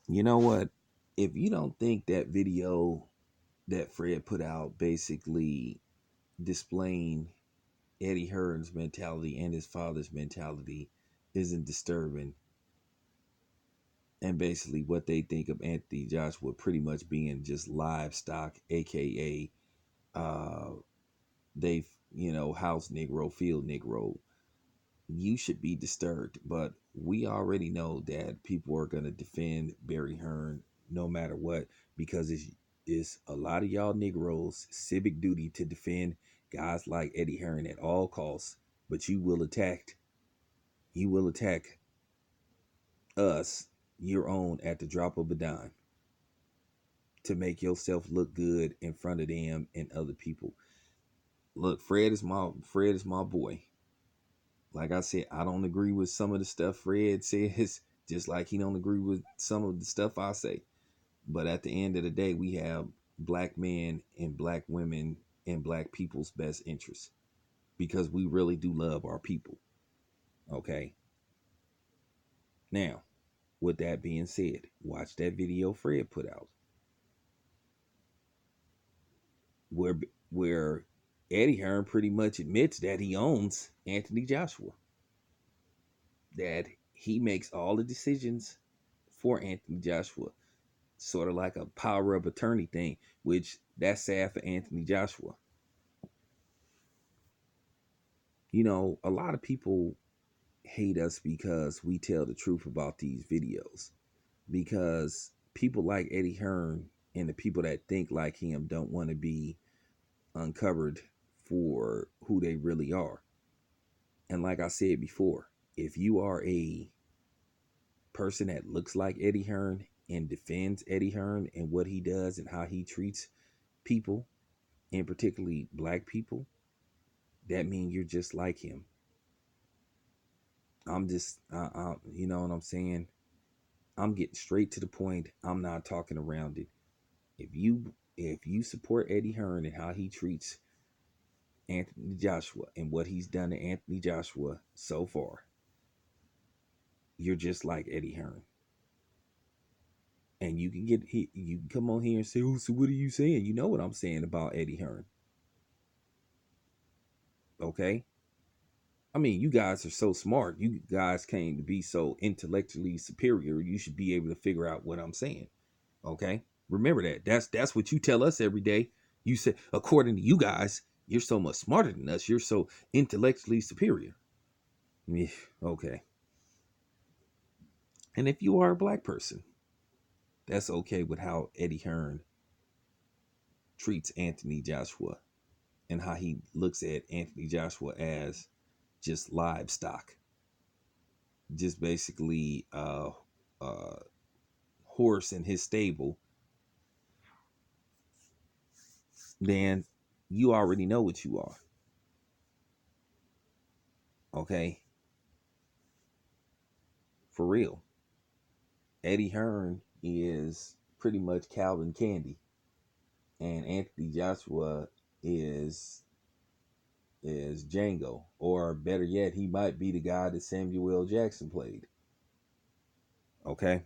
You know what? If you don't think that video that Fred put out basically displaying Eddie Hearn's mentality and his father's mentality isn't disturbing, and basically what they think of Anthony Joshua pretty much being just livestock, aka they've house Negro, field Negro, you should be disturbed. But we already know that people are gonna defend Barry Hearn no matter what, because it's a lot of y'all Negroes civic duty to defend guys like Eddie Hearn at all costs. But you will attack us, your own, at the drop of a dime, to make yourself look good in front of them and other people. Look, Fred is my boy. Like I said, I don't agree with some of the stuff Fred says, just like he don't agree with some of the stuff I say. But at the end of the day, we have black men and black women and black people's best interests, because we really do love our people. Okay. Now, with that being said, watch that video Fred put out where where Eddie Hearn pretty much admits that he owns Anthony Joshua, that he makes all the decisions for Anthony Joshua, sort of like a power of attorney thing, which that's sad for Anthony Joshua. A lot of people hate us because we tell the truth about these videos, because people like Eddie Hearn and the people that think like him don't want to be uncovered for who they really are. And like I said before, if you are a person that looks like Eddie Hearn and defends Eddie Hearn and what he does and how he treats people, and particularly black people, that means you're just like him. I'm just, you know what I'm saying? I'm getting straight to the point. I'm not talking around it. If you support Eddie Hearn and how he treats Anthony Joshua and what he's done to Anthony Joshua so far, you're just like Eddie Hearn. And you can come on here and say, "Oh, so what are you saying?" You know what I'm saying about Eddie Hearn, okay? I mean, you guys are so smart. You guys came to be so intellectually superior. You should be able to figure out what I'm saying, okay? Remember that. That's what you tell us every day. You say, according to you guys, you're so much smarter than us. You're so intellectually superior. Yeah, okay. And if you are a black person, that's okay with how Eddie Hearn treats Anthony Joshua and how he looks at Anthony Joshua as just livestock, just basically uh horse in his stable. Then you already know what you are. Okay, for real. Eddie Hearn is pretty much Calvin Candy, and Anthony Joshua is Django, or better yet, he might be the guy that Samuel L. Jackson played. Okay.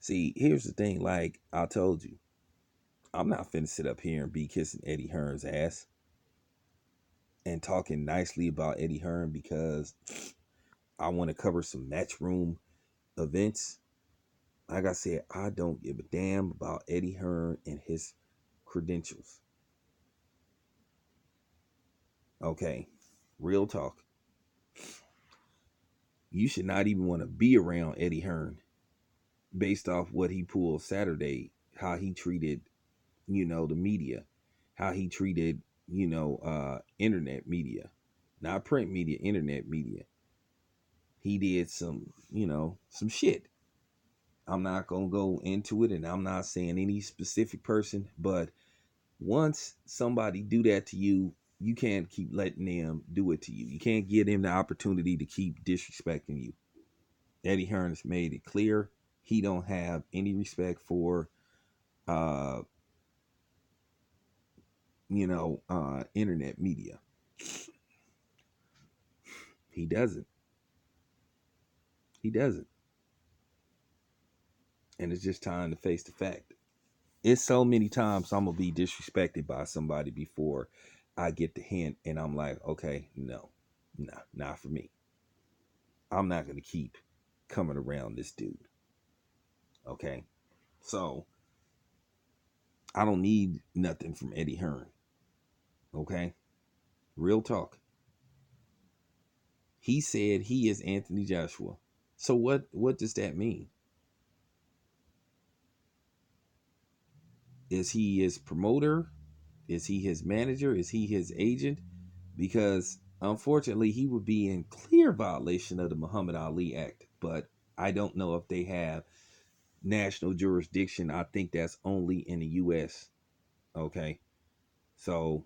See, here's the thing. Like I told you, I'm not finna sit up here and be kissing Eddie Hearn's ass and talking nicely about Eddie Hearn because I want to cover some matchroom events. Like I said, I don't give a damn about Eddie Hearn and his credentials. Okay, real talk. You should not even want to be around Eddie Hearn based off what he pulled Saturday, how he treated, the media, how he treated, internet media, not print media, internet media. He did some shit. I'm not gonna go into it, and I'm not saying any specific person, but once somebody do that to you, you can't keep letting them do it to you. You can't give them the opportunity to keep disrespecting you. Eddie Hearn has made it clear he don't have any respect for uh internet media. He doesn't. He doesn't. And it's just time to face the fact. It's so many times I'm gonna be disrespected by somebody before I get the hint, and I'm like, okay, no, nah, not for me. I'm not gonna keep coming around this dude. Okay, so I don't need nothing from Eddie Hearn. Okay, real talk. He said he is Anthony Joshua. So what does that mean? Is he his promoter? Is he his manager? Is he his agent? Because unfortunately, he would be in clear violation of the Muhammad Ali Act. But I don't know if they have national jurisdiction. I think that's only in the U.S. Okay, so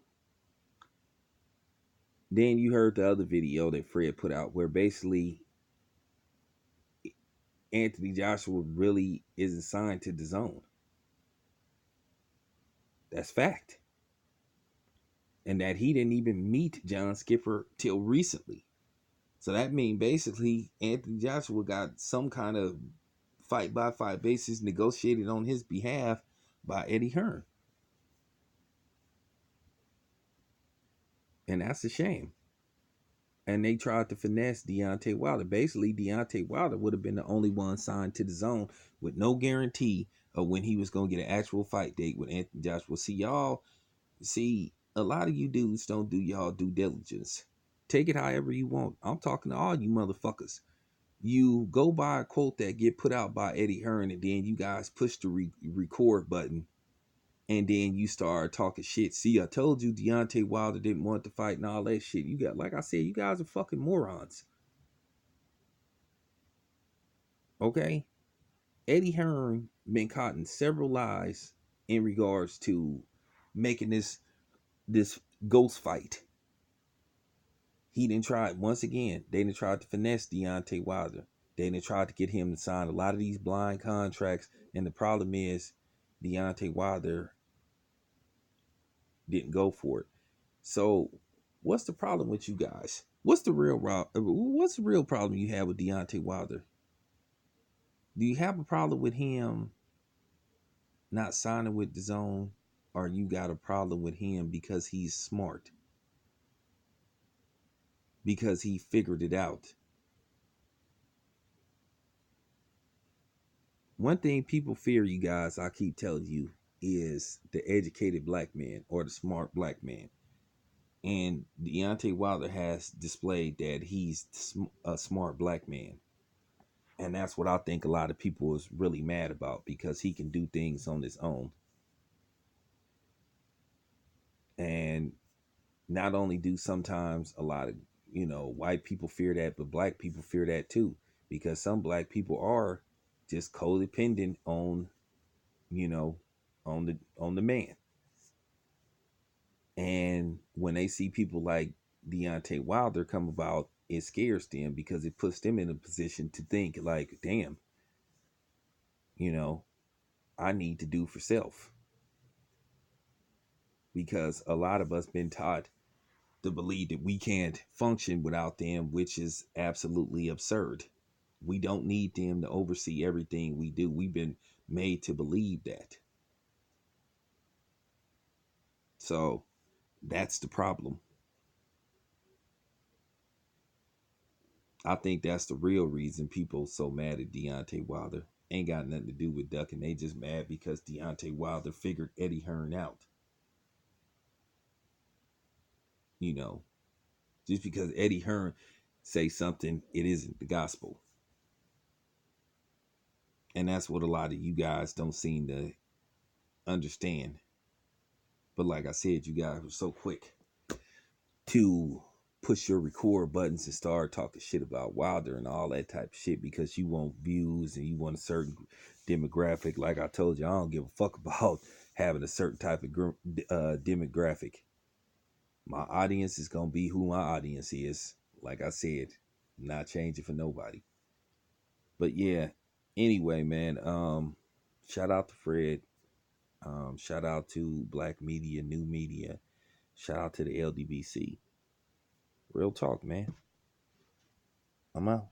then you heard the other video that Fred put out, where basically Anthony Joshua really isn't signed to the zone. That's fact. And that he didn't even meet John Skipper till recently. So that means basically Anthony Joshua got some kind of fight by fight basis negotiated on his behalf by Eddie Hearn. And that's a shame. And they tried to finesse Deontay Wilder. Basically, Deontay Wilder would have been the only one signed to the zone with no guarantee of when he was going to get an actual fight date with Anthony Joshua. See, a lot of you dudes don't do y'all due diligence. Take it however you want. I'm talking to all you motherfuckers. You go by a quote that get put out by Eddie Hearn, and then you guys push the record button, and then you start talking shit. See, I told you Deontay Wilder didn't want to fight and all that shit. You got, like I said, you guys are fucking morons. Okay, Eddie Hearn been caught in several lies in regards to making this ghost fight. He didn't try it once again. They didn't try to finesse Deontay Wilder. They didn't try to get him to sign a lot of these blind contracts. And the problem is, Deontay Wilder didn't go for it. So, what's the problem with you guys? What's the real problem you have with Deontay Wilder? Do you have a problem with him not signing with the zone, or you got a problem with him because he's smart? Because he figured it out. One thing people fear, you guys, I keep telling you, is the educated black man or the smart black man. And Deontay Wilder has displayed that he's a smart black man. And that's what I think a lot of people is really mad about, because he can do things on his own. And not only do sometimes a lot of, white people fear that, but black people fear that too. Because some black people are just codependent on, you know, on the man. And when they see people like Deontay Wilder come about, it scares them, because it puts them in a position to think like, damn, you know, I need to do for self. Because a lot of us been taught to believe that we can't function without them, which is absolutely absurd. We don't need them to oversee everything we do. We've been made to believe that. So that's the problem. I think that's the real reason people so mad at Deontay Wilder. Ain't got nothing to do with ducking. They just mad because Deontay Wilder figured Eddie Hearn out. You know, just because Eddie Hearn say something, it isn't the gospel. And that's what a lot of you guys don't seem to understand. But like I said, you guys were so quick to push your record buttons and start talking shit about Wilder and all that type of shit, because you want views and you want a certain demographic. Like I told you, I don't give a fuck about having a certain type of demographic. My audience is gonna be who my audience is. Like I said, I'm not changing for nobody. But yeah, anyway, man. Shout out to Fred. Shout out to Black Media, New Media. Shout out to the LDBC. Real talk, man. I'm out.